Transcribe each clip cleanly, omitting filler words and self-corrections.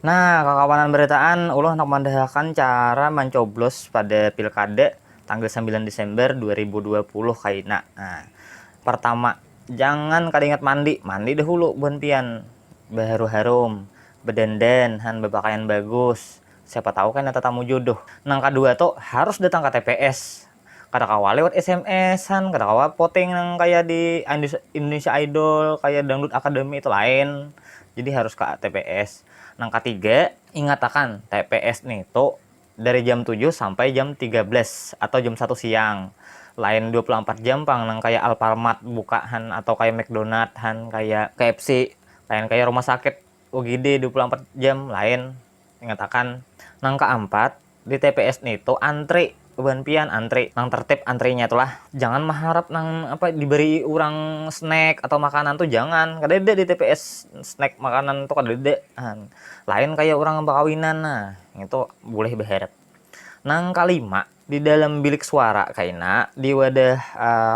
Nah, kakawanan beritaan ulun hendak mendahkan cara mencoblos pada pilkada tanggal 9 Desember 2020 kaina. Nah, pertama, jangan kadingat mandi. Mandi dahulu buan pian. Baharu-harum, bedandan, han berpakaian bagus. Siapa tahu kan ada tamu jodoh. Nang kedua tuh harus datang ke TPS. Kada kawa lewat SMS-an, kada kawa voting nang kayak di Indonesia Idol, kayak Dangdut Academy itu lain. Jadi harus ke TPS. Nang ketiga, ingatakan TPS nih tuh dari jam 7 sampai jam 13 atau jam 1 siang. Lain 24 jam pang nang kayak Alfamart bukaan atau kayak McDonald han kayak KFC, lain kayak rumah sakit UGD 24 jam lain. Ingatakan nang keempat, di TPS nih tuh antri beban pian antri nang tertib antrinya itulah, jangan mengharap nang apa diberi orang snack atau makanan tuh jangan kadede di TPS snack makanan tuh kadede lain kayak orang bakawinan. Nah itu boleh berharap. Nang kelima, di dalam bilik suara kaina di wadah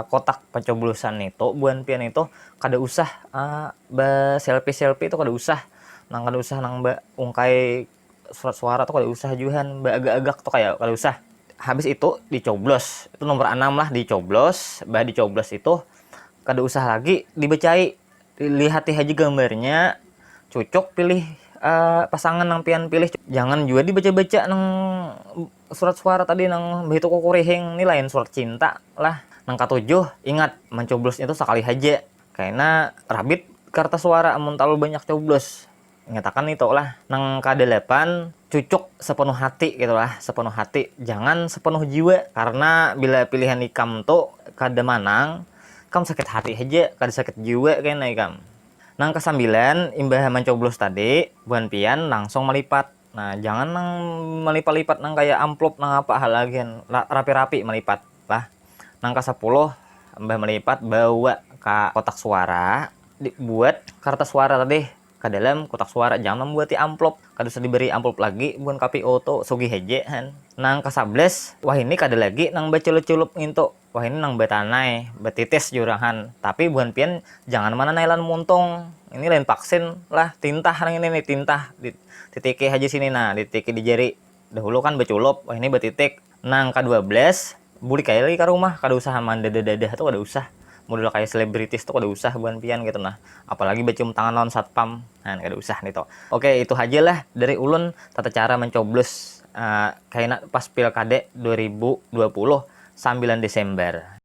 kotak pencoblosan itu buan pian itu kada usah selfie itu kada usah nang ungkai surat suara tuh kada usah juhan agak-agak tuh kayak kada usah. Habis itu dicoblos, itu nomor 6 lah, dicoblos itu kada usah lagi dibecai, lihat aja gambarnya cocok pilih pasangan nang pian pilih, jangan juga dibaca-baca nang surat suara tadi nang begitu kukurihing nilai surat cinta lah. Nang ketujuh, ingat mencoblos itu sekali aja karena rabit kertas suara amun terlalu banyak coblos, ingatakan itu lah. Nang ke-8, cucuk sepenuh hati gitulah, sepenuh hati, jangan sepenuh jiwa, karena bila pilihan ikam tuh kada manang kam sakit hati aja, kada sakit jiwa kayaknya ikam. Nang ke-9, imbah mencoblos tadi buan pian langsung melipat. Nah jangan nang melipat-lipat nang kayak amplop nang apa hal lagi, rapi-rapi melipat lah. Nang ke-10, imbah melipat bawa ke kotak suara, dibuat kertas suara tadi ke dalam kotak suara, jangan membuat amplop, kada usah diberi amplop lagi buan KPO tuh sugi heje han. Nang ke-11, wah ini kada lagi nang bacelup-celup nginto, wah ini nang betanai betitis jurahan, tapi buan pian jangan mana nailan muntung, ini lain vaksin lah, tintah nang ini nih tintah ditiki aja sini, nah ditiki di jari dahulu kan beculup, wah ini betitik. Nang ke-12, buli kali ke rumah, kada usah mandada-dadah tuh kada usah, model kayak selebritis tuh kada usah buan pian gitu. Nah apalagi bacium tangan lawan satpam, nah kada usah nih toh. Oke, itu aja lah dari ulun tata cara mencoblos kayak pas pilkada 2020 9 Desember.